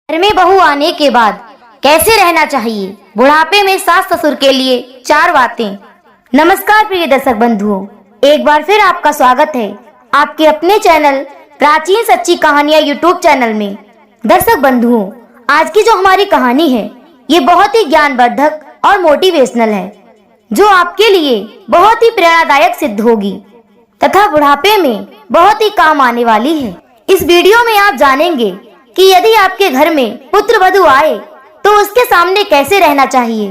घर में बहू आने के बाद कैसे रहना चाहिए, बुढ़ापे में सास ससुर के लिए 4 बातें। नमस्कार प्रिय दर्शक बंधुओं, एक बार फिर आपका स्वागत है आपके अपने चैनल प्राचीन सच्ची कहानियां यूट्यूब चैनल में। दर्शक बंधुओं, आज की जो हमारी कहानी है ये बहुत ही ज्ञानवर्धक और मोटिवेशनल है, जो आपके लिए बहुत ही प्रेरणादायक सिद्ध होगी तथा बुढ़ापे में बहुत ही काम आने वाली है। इस वीडियो में आप जानेंगे कि यदि आपके घर में पुत्र वधू आए तो उसके सामने कैसे रहना चाहिए,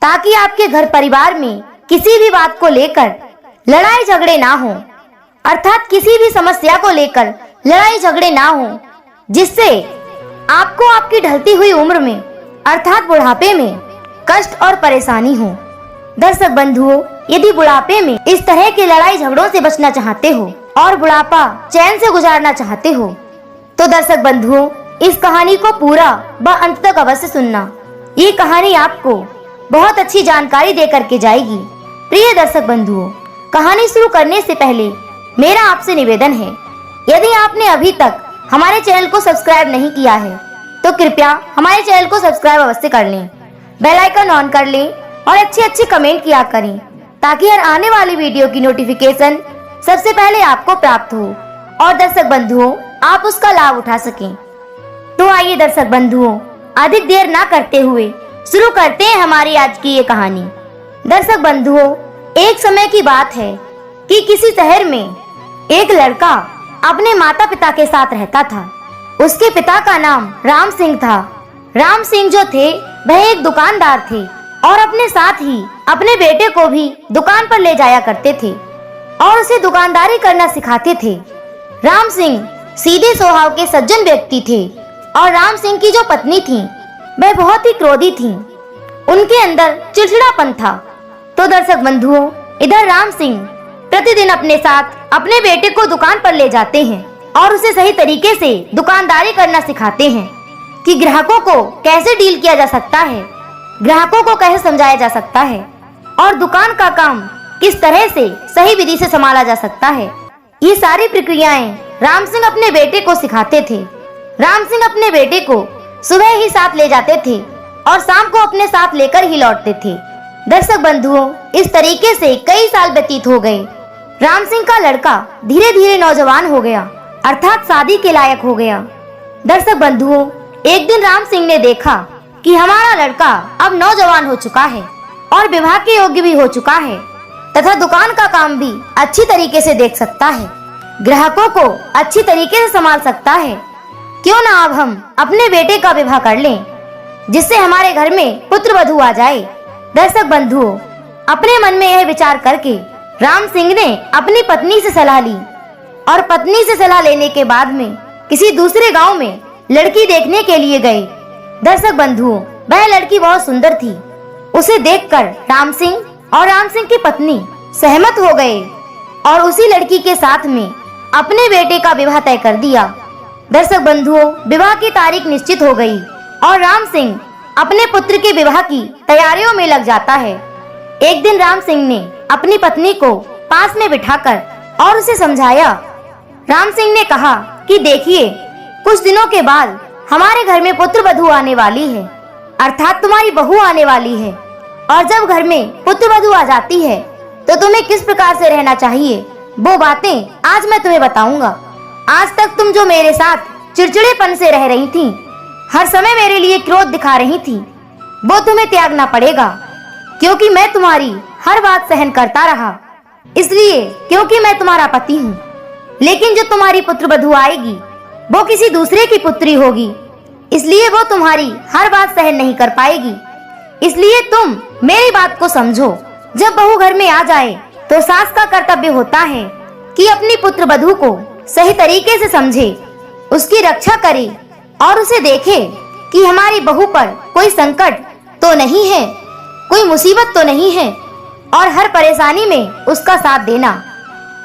ताकि आपके घर परिवार में किसी भी बात को लेकर लड़ाई झगड़े ना हो, अर्थात किसी भी समस्या को लेकर लड़ाई झगड़े ना हो, जिससे आपको आपकी ढलती हुई उम्र में अर्थात बुढ़ापे में कष्ट और परेशानी हो। दर्शक बंधुओं, यदि बुढ़ापे में इस तरह के लड़ाई झगड़ों से बचना चाहते हो और बुढ़ापा चैन से गुजारना चाहते हो तो दर्शक बंधुओं, इस कहानी को पूरा व अंत तक अवश्य सुनना। ये कहानी आपको बहुत अच्छी जानकारी दे करके जाएगी। प्रिय दर्शक बंधुओं, कहानी शुरू करने से पहले मेरा आपसे निवेदन है, यदि आपने अभी तक हमारे चैनल को सब्सक्राइब नहीं किया है तो कृपया हमारे चैनल को सब्सक्राइब अवश्य कर लें, बेल आइकन ऑन कर लें और अच्छे कमेंट किया करें, ताकि हर आने वाली वीडियो की नोटिफिकेशन सबसे पहले आपको प्राप्त हो और दर्शक बंधुओं आप उसका लाभ उठा सकें। तो आइए दर्शक बंधुओं, अधिक देर ना करते हुए शुरू करते हैं हमारी आज की ये कहानी। दर्शक बंधुओं, एक समय की बात है कि किसी शहर में एक लड़का अपने माता पिता के साथ रहता था। उसके पिता का नाम राम सिंह था। राम सिंह जो थे वह एक दुकानदार थे और अपने साथ ही अपने बेटे को भी दुकान पर ले जाया करते थे और उसे दुकानदारी करना सिखाते थे। राम सिंह सीधे स्वभाव के सज्जन व्यक्ति थे और राम सिंह की जो पत्नी थी वह बहुत ही क्रोधी थी, उनके अंदर चिड़चिड़ापन था। तो दर्शक बंधुओं, इधर राम सिंह प्रतिदिन अपने साथ अपने बेटे को दुकान पर ले जाते हैं और उसे सही तरीके से दुकानदारी करना सिखाते हैं कि ग्राहकों को कैसे डील किया जा सकता है, ग्राहकों को कैसे समझाया जा सकता है और दुकान का काम किस तरह से सही विधि से संभाला जा सकता है। ये सारी प्रक्रियाएं राम सिंह अपने बेटे को सिखाते थे। राम सिंह अपने बेटे को सुबह ही साथ ले जाते थे और शाम को अपने साथ लेकर ही लौटते थे। दर्शक बंधुओं, इस तरीके से कई साल व्यतीत हो गए। राम सिंह का लड़का धीरे धीरे नौजवान हो गया, अर्थात शादी के लायक हो गया। दर्शक बंधुओं, एक दिन राम सिंह ने देखा कि हमारा लड़का अब नौजवान हो चुका है और विवाह के योग्य भी हो चुका है तथा दुकान का काम भी अच्छी तरीके से देख सकता है, ग्राहकों को अच्छी तरीके से संभाल सकता है। क्यों ना अब हम अपने बेटे का विवाह कर लें, जिससे हमारे घर में पुत्र वधू आ जाए। दर्शक बंधुओं, अपने मन में यह विचार करके राम सिंह ने अपनी पत्नी से सलाह ली और पत्नी से सलाह लेने के बाद में किसी दूसरे गांव में लड़की देखने के लिए गए। दर्शक बंधुओं, वह लड़की बहुत सुंदर थी। उसे देखकर राम सिंह और राम सिंह की पत्नी सहमत हो गए और उसी लड़की के साथ में अपने बेटे का विवाह तय कर दिया। दर्शक बंधुओं, विवाह की तारीख निश्चित हो गई और राम सिंह अपने पुत्र के विवाह की तैयारियों में लग जाता है। एक दिन राम सिंह ने अपनी पत्नी को पास में बिठाकर और उसे समझाया। राम सिंह ने कहा कि देखिए, कुछ दिनों के बाद हमारे घर में पुत्र वधू आने वाली है, अर्थात तुम्हारी बहू आने वाली है, और जब घर में पुत्र वधू आ जाती है तो तुम्हें किस प्रकार से रहना चाहिए वो बातें आज मैं तुम्हें बताऊंगा। आज तक तुम जो मेरे साथ चिड़चिड़ेपन से रह रही थी, हर समय मेरे लिए क्रोध दिखा रही थी, वो तुम्हें त्यागना पड़ेगा, क्योंकि मैं तुम्हारी हर बात सहन करता रहा, इसलिए क्योंकि मैं तुम्हारा पति हूँ। लेकिन जो तुम्हारी पुत्र वधू आएगी वो किसी दूसरे की पुत्री होगी, इसलिए वो तुम्हारी हर बात सहन नहीं कर पाएगी। इसलिए तुम मेरी बात को समझो। जब बहू घर में आ जाए तो सास का कर्तव्य होता है कि अपनी पुत्र वधू को सही तरीके से समझे, उसकी रक्षा करे और उसे देखे कि हमारी बहू पर कोई संकट तो नहीं है, कोई मुसीबत तो नहीं है, और हर परेशानी में उसका साथ देना,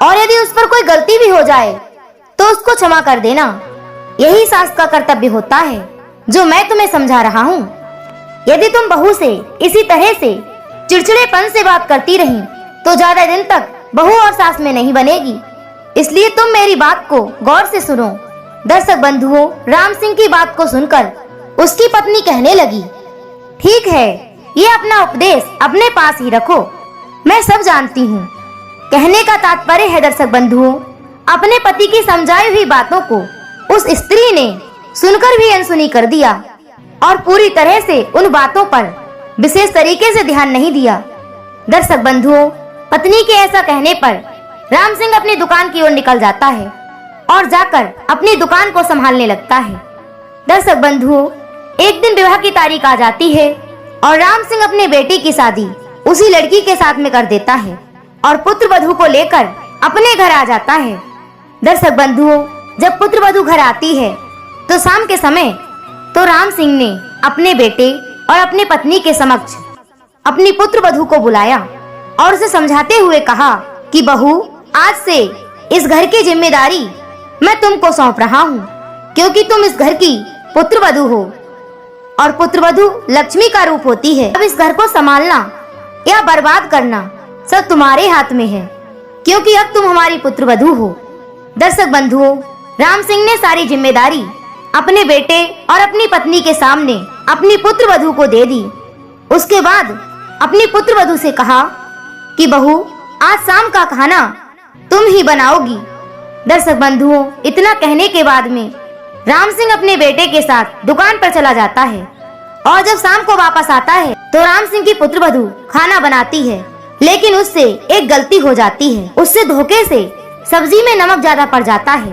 और यदि उस पर कोई गलती भी हो जाए तो उसको क्षमा कर देना। यही सास का कर्तव्य होता है जो मैं तुम्हें समझा रहा हूँ। यदि तुम बहू से इसी तरह से चिड़चिड़ेपन से बात करती रही तो ज्यादा दिन तक बहू और सास में नहीं बनेगी। इसलिए तुम मेरी बात को गौर से सुनो दर्शक बंधुओं, राम सिंह की बात को सुनकर उसकी पत्नी कहने लगी, ठीक है, ये अपना उपदेश अपने पास ही रखो, मैं सब जानती हूँ। कहने का तात्पर्य है दर्शक बंधुओं, अपने पति की समझाई हुई बातों को उस स्त्री ने सुनकर भी अनसुनी कर दिया और पूरी तरह से उन बातों पर विशेष तरीके से ध्यान नहीं दिया। दर्शक बंधुओं, पत्नी के ऐसा कहने पर राम सिंह अपनी दुकान की ओर निकल जाता है और जाकर अपनी दुकान को संभालने लगता है। दर्शक बंधुओं, एक दिन विवाह की तारीख आ जाती है और राम सिंह अपने बेटे की शादी उसी लड़की के साथ में कर देता है और पुत्र वधू को लेकर अपने घर आ जाता है। दर्शक बंधुओं, जब पुत्र वधू घर आती है तो शाम के समय तो राम सिंह ने अपने बेटे और अपनी पत्नी के समक्ष अपनी पुत्र वधू को बुलाया और उसे समझाते हुए कहा कि बहू, आज से इस घर की जिम्मेदारी मैं तुमको सौंप रहा हूँ, क्योंकि तुम इस घर की पुत्र वधू हो और पुत्र वधू लक्ष्मी का रूप होती है। अब इस घर को संभालना या बर्बाद करना सब तुम्हारे हाथ में है, क्योंकि अब तुम हमारी पुत्र वधू हो। दर्शक बंधुओं, राम सिंह ने सारी जिम्मेदारी अपने बेटे और अपनी पत्नी के सामने अपनी पुत्र वधू को दे दी। उसके बाद अपनी पुत्र वधू से कहा कि बहू, आज शाम का खाना तुम ही बनाओगी। दर्शक बंधुओं, इतना कहने के बाद में राम सिंह अपने बेटे के साथ दुकान पर चला जाता है और जब शाम को वापस आता है तो राम सिंह की पुत्र वधू खाना बनाती है, लेकिन उससे एक गलती हो जाती है। उससे धोखे से सब्जी में नमक ज्यादा पड़ जाता है,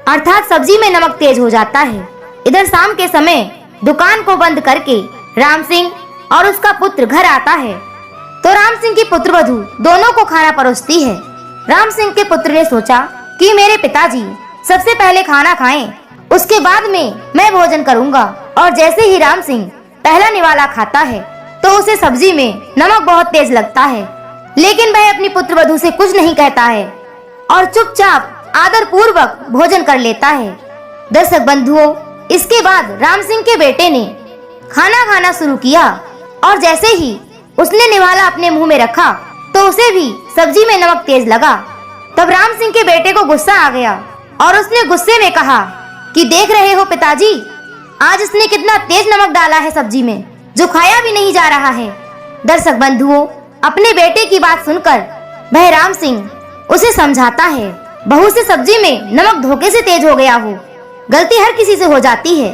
अर्थात सब्जी में नमक तेज हो जाता है। इधर शाम के समय दुकान को बंद करके राम सिंह और उसका पुत्र घर आता है तो राम सिंह की पुत्र वधू दोनों को खाना परोसती है। राम सिंह के पुत्र ने सोचा कि मेरे पिताजी सबसे पहले खाना खाएं, उसके बाद में मैं भोजन करूंगा। और जैसे ही राम सिंह पहला निवाला खाता है तो उसे सब्जी में नमक बहुत तेज लगता है, लेकिन वह अपनी पुत्र वधू से कुछ नहीं कहता है और चुपचाप आदर पूर्वक भोजन कर लेता है। दर्शक बंधुओं, इसके बाद राम सिंह के बेटे ने खाना खाना शुरू किया और जैसे ही उसने निवाला अपने मुंह में रखा तो उसे भी सब्जी में नमक तेज लगा। तब राम सिंह के बेटे को गुस्सा आ गया और उसने गुस्से में कहा कि देख रहे हो पिताजी, आज इसने कितना तेज नमक डाला है सब्जी में, जो खाया भी नहीं जा रहा है। दर्शक बंधुओं, अपने बेटे की बात सुनकर वह राम सिंह उसे समझाता है, बहू से सब्जी में नमक धोखे से तेज हो गया हो, गलती हर किसी से हो जाती है,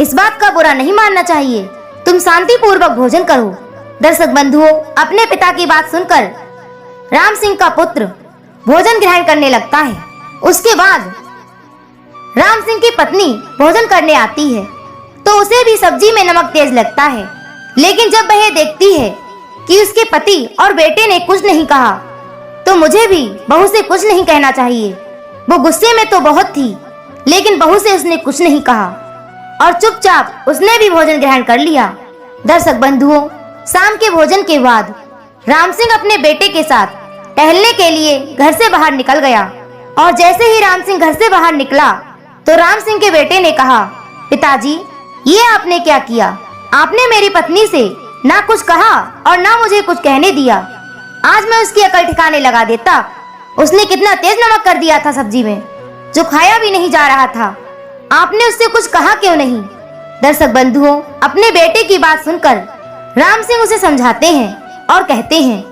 इस बात का बुरा नहीं मानना चाहिए, तुम शांति पूर्वक भोजन करो। दर्शक बंधुओं, अपने पिता की बात सुनकर राम सिंह का पुत्र भोजन ग्रहण करने लगता है। उसके बाद राम सिंह की पत्नी भोजन करने आती है तो उसे भी सब्जी में नमक तेज लगता है, लेकिन जब वह देखती है कि उसके पति और बेटे ने कुछ नहीं कहा तो मुझे भी बहू से कुछ नहीं कहना चाहिए। वो गुस्से में तो बहुत थी, लेकिन बहू से उसने कुछ नहीं कहा और चुपचाप उसने भी भोजन ग्रहण कर लिया। दर्शक बंधुओं, शाम के भोजन के बाद राम सिंह अपने बेटे के साथ टहलने के लिए घर से बाहर निकल गया और जैसे ही राम सिंह घर से बाहर निकला तो राम सिंह के बेटे ने कहा, पिताजी, ये आपने क्या किया? आपने मेरी पत्नी से ना कुछ कहा और ना मुझे कुछ कहने दिया। आज मैं उसकी अकल ठिकाने लगा देता। उसने कितना तेज नमक कर दिया था सब्जी में, जो खाया भी नहीं जा रहा था। आपने उससे कुछ कहा क्यों नहीं? दर्शक बंधुओं, अपने बेटे की बात सुनकर राम सिंह उसे समझाते हैं और कहते हैं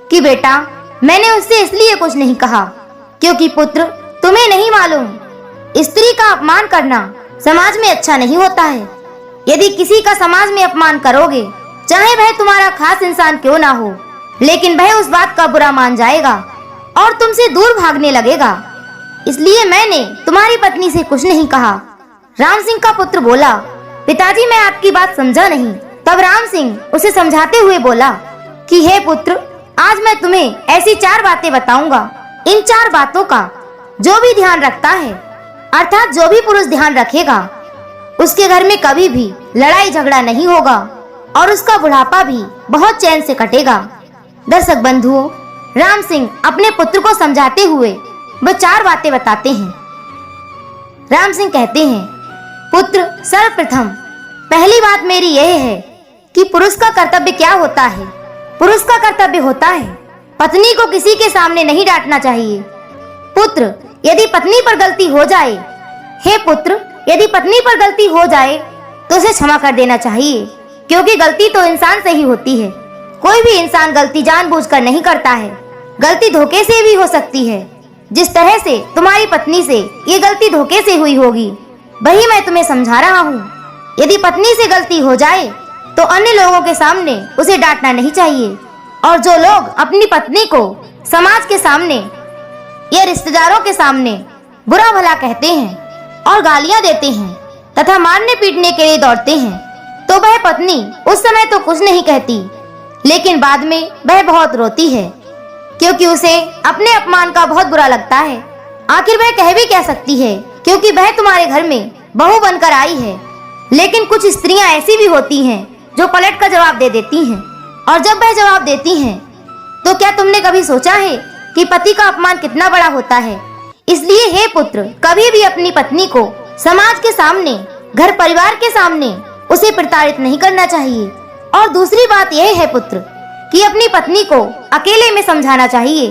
कि बेटा, मैंने उससे इसलिए कुछ नहीं कहा क्योंकि पुत्र, तुम्हें नहीं मालूम, स्त्री का अपमान करना समाज में अच्छा नहीं होता है। यदि किसी का समाज में अपमान करोगे, चाहे वह तुम्हारा खास इंसान क्यों ना हो, लेकिन वह उस बात का बुरा मान जाएगा और तुमसे दूर भागने लगेगा। इसलिए मैंने तुम्हारी पत्नी से कुछ नहीं कहा। राम सिंह का पुत्र बोला, पिताजी, मैं आपकी बात समझा नहीं। तब राम सिंह उसे समझाते हुए बोला कि हे पुत्र, आज मैं तुम्हें ऐसी 4 बातें बताऊंगा। इन 4 बातों का जो भी ध्यान रखता है, अर्थात जो भी पुरुष ध्यान रखेगा, उसके घर में कभी भी लड़ाई झगड़ा नहीं होगा और उसका बुढ़ापा भी बहुत चैन से कटेगा। दर्शक बंधुओं, राम सिंह अपने पुत्र को समझाते हुए वह 4 बातें बताते हैं। राम सिंह कहते हैं, पुत्र, सर्वप्रथम पहली बात मेरी यह है कि पुरुष का कर्तव्य क्या होता है। पुरुष का कर्तव्य होता है पत्नी को किसी के सामने नहीं डांटना चाहिए। पुत्र, यदि पत्नी पर गलती हो जाए, हे पुत्र, यदि पत्नी पर गलती हो जाए तो उसे क्षमा कर देना चाहिए, क्योंकि गलती तो इंसान से ही होती है। कोई भी इंसान गलती जानबूझकर नहीं करता है, गलती धोखे से भी हो सकती है। जिस तरह से तुम्हारी पत्नी से ये गलती धोखे से हुई होगी, वही मैं तुम्हें समझा रहा हूँ। यदि पत्नी से गलती हो जाए तो अन्य लोगों के सामने उसे डांटना नहीं चाहिए। और जो लोग अपनी पत्नी को समाज के सामने या रिश्तेदारों के सामने बुरा भला कहते हैं और गालियां देते हैं तथा मारने पीटने के लिए दौड़ते हैं, तो वह पत्नी उस समय तो कुछ नहीं कहती, लेकिन बाद में वह बहुत रोती है, क्योंकि उसे अपने अपमान का बहुत बुरा लगता है। आखिर वह कह भी क्या सकती है, क्योंकि वह तुम्हारे घर में बहू बनकर आई है। लेकिन कुछ स्त्रियां ऐसी भी होती हैं जो पलट कर जवाब दे देती हैं, और जब वह जवाब देती हैं तो क्या तुमने कभी सोचा है कि पति का अपमान कितना बड़ा होता है? इसलिए हे पुत्र, कभी भी अपनी पत्नी को समाज के सामने, घर परिवार के सामने उसे प्रताड़ित नहीं करना चाहिए। और दूसरी बात यह है पुत्र कि अपनी पत्नी को अकेले में समझाना चाहिए।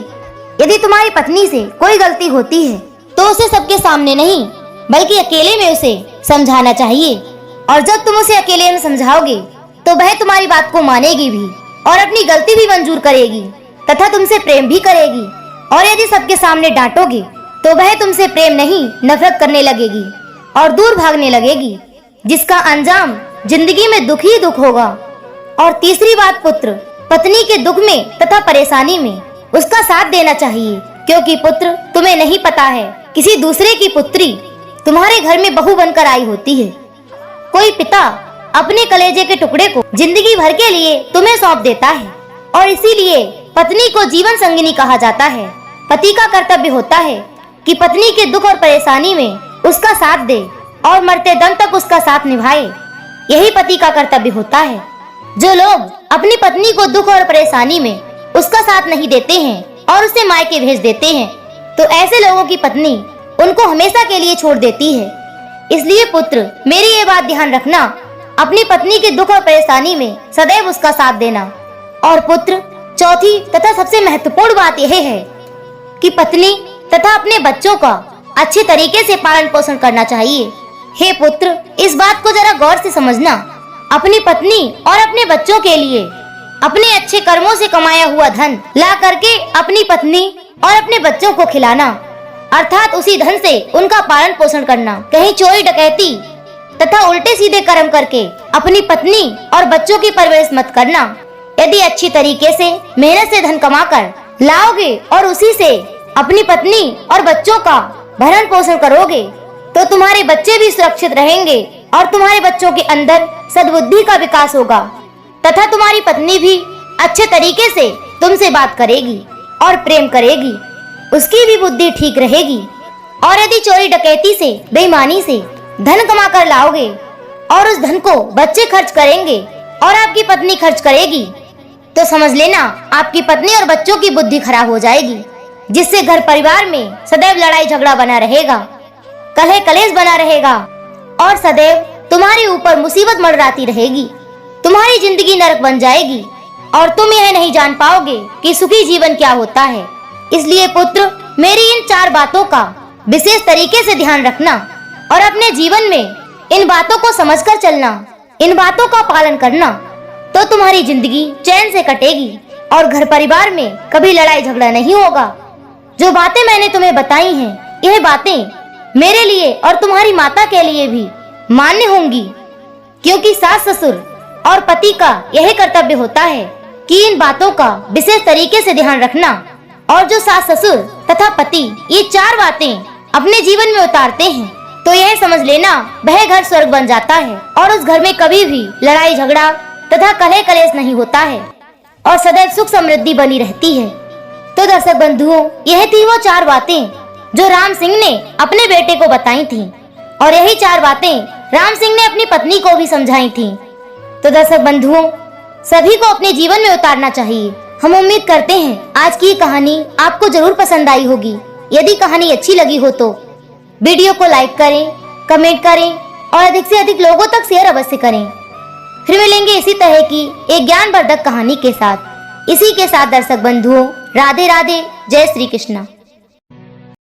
यदि तुम्हारी पत्नी से कोई गलती होती है तो उसे सबके सामने नहीं, बल्कि अकेले में उसे समझाना चाहिए। और जब तुम उसे अकेले में समझाओगे तो वह तुम्हारी बात को मानेगी भी और अपनी गलती भी मंजूर करेगी तथा तुमसे प्रेम भी करेगी। और यदि सबके सामने डांटोगे तो वह तुमसे प्रेम नहीं, नफरत करने लगेगी और दूर भागने लगेगी, जिसका अंजाम जिंदगी में दुख ही दुख होगा। और तीसरी बात पुत्र, पत्नी के दुख में तथा परेशानी में उसका साथ देना चाहिए, क्योंकि पुत्र तुम्हें नहीं पता है, किसी दूसरे की पुत्री तुम्हारे घर में बहू बनकर आई होती है। कोई पिता अपने कलेजे के टुकड़े को जिंदगी भर के लिए तुम्हें सौंप देता है, और इसीलिए पत्नी को जीवन संगिनी कहा जाता है। पति का कर्तव्य होता है कि पत्नी के दुख और परेशानी में उसका साथ दे और मरते दम तक उसका साथ निभाए। यही पति का कर्तव्य होता है। जो लोग अपनी पत्नी को दुख और परेशानी में उसका साथ नहीं देते हैं और उसे मायके भेज देते हैं, तो ऐसे लोगों की पत्नी उनको हमेशा के लिए छोड़ देती है। इसलिए पुत्र, मेरी ये बात ध्यान रखना, अपनी पत्नी के दुख और परेशानी में सदैव उसका साथ देना। और पुत्र, चौथी तथा सबसे महत्वपूर्ण बात यह है कि पत्नी तथा अपने बच्चों का अच्छे तरीके से पालन पोषण करना चाहिए। हे पुत्र, इस बात को जरा गौर से समझना। अपनी पत्नी और अपने बच्चों के लिए अपने अच्छे कर्मों से कमाया हुआ धन ला करके अपनी पत्नी और अपने बच्चों को खिलाना, अर्थात उसी धन से उनका पालन पोषण करना। कहीं चोरी डकैती तथा उल्टे सीधे कर्म करके अपनी पत्नी और बच्चों की परवरिश मत करना। यदि अच्छी तरीके से मेहनत से धन कमाकर लाओगे और उसी से अपनी पत्नी और बच्चों का भरण पोषण करोगे, तो तुम्हारे बच्चे भी सुरक्षित रहेंगे और तुम्हारे बच्चों के अंदर सद्बुद्धि का विकास होगा तथा तुम्हारी पत्नी भी अच्छे तरीके से तुमसे बात करेगी और प्रेम करेगी, उसकी भी बुद्धि ठीक रहेगी। और यदि चोरी डकैती से, बेईमानी से धन कमा कर लाओगे और उस धन को बच्चे खर्च करेंगे और आपकी पत्नी खर्च करेगी, तो समझ लेना आपकी पत्नी और बच्चों की बुद्धि खराब हो जाएगी, जिससे घर परिवार में सदैव लड़ाई झगड़ा बना रहेगा, कलह कलेश बना रहेगा और सदैव तुम्हारे ऊपर मुसीबत मंडराती रहेगी। तुम्हारी जिंदगी नरक बन जाएगी और तुम यह नहीं जान पाओगे कि सुखी जीवन क्या होता है। इसलिए पुत्र, मेरी इन 4 बातों का विशेष तरीके से ध्यान रखना और अपने जीवन में इन बातों को समझकर चलना, इन बातों का पालन करना, तो तुम्हारी जिंदगी चैन से कटेगी और घर परिवार में कभी लड़ाई झगड़ा नहीं होगा। जो बातें मैंने तुम्हें बताई हैं, यह बातें मेरे लिए और तुम्हारी माता के लिए भी मान्य होंगी, क्योंकि सास ससुर और पति का यही कर्तव्य होता है कि इन बातों का विशेष तरीके से ध्यान रखना। और जो सास ससुर तथा पति ये 4 बातें अपने जीवन में उतारते हैं, तो यह समझ लेना वह घर स्वर्ग बन जाता है और उस घर में कभी भी लड़ाई झगड़ा तथा कलह कलेश नहीं होता है और सदैव सुख समृद्धि बनी रहती है। तो दर्शक बंधुओं, यह थी वो 4 बातें जो राम सिंह ने अपने बेटे को बताई थी, और यही 4 बातें राम सिंह ने अपनी पत्नी को भी समझाई थी। तो दर्शक बंधुओं, सभी को अपने जीवन में उतारना चाहिए। हम उम्मीद करते हैं आज की कहानी आपको जरूर पसंद आई होगी। यदि कहानी अच्छी लगी हो तो वीडियो को लाइक करें, कमेंट करें और अधिक से अधिक लोगों तक शेयर अवश्य करें। फिर मिलेंगे इसी तरह की एक ज्ञानवर्धक कहानी के साथ। इसी के साथ दर्शक बंधुओं, राधे राधे, जय श्री कृष्ण।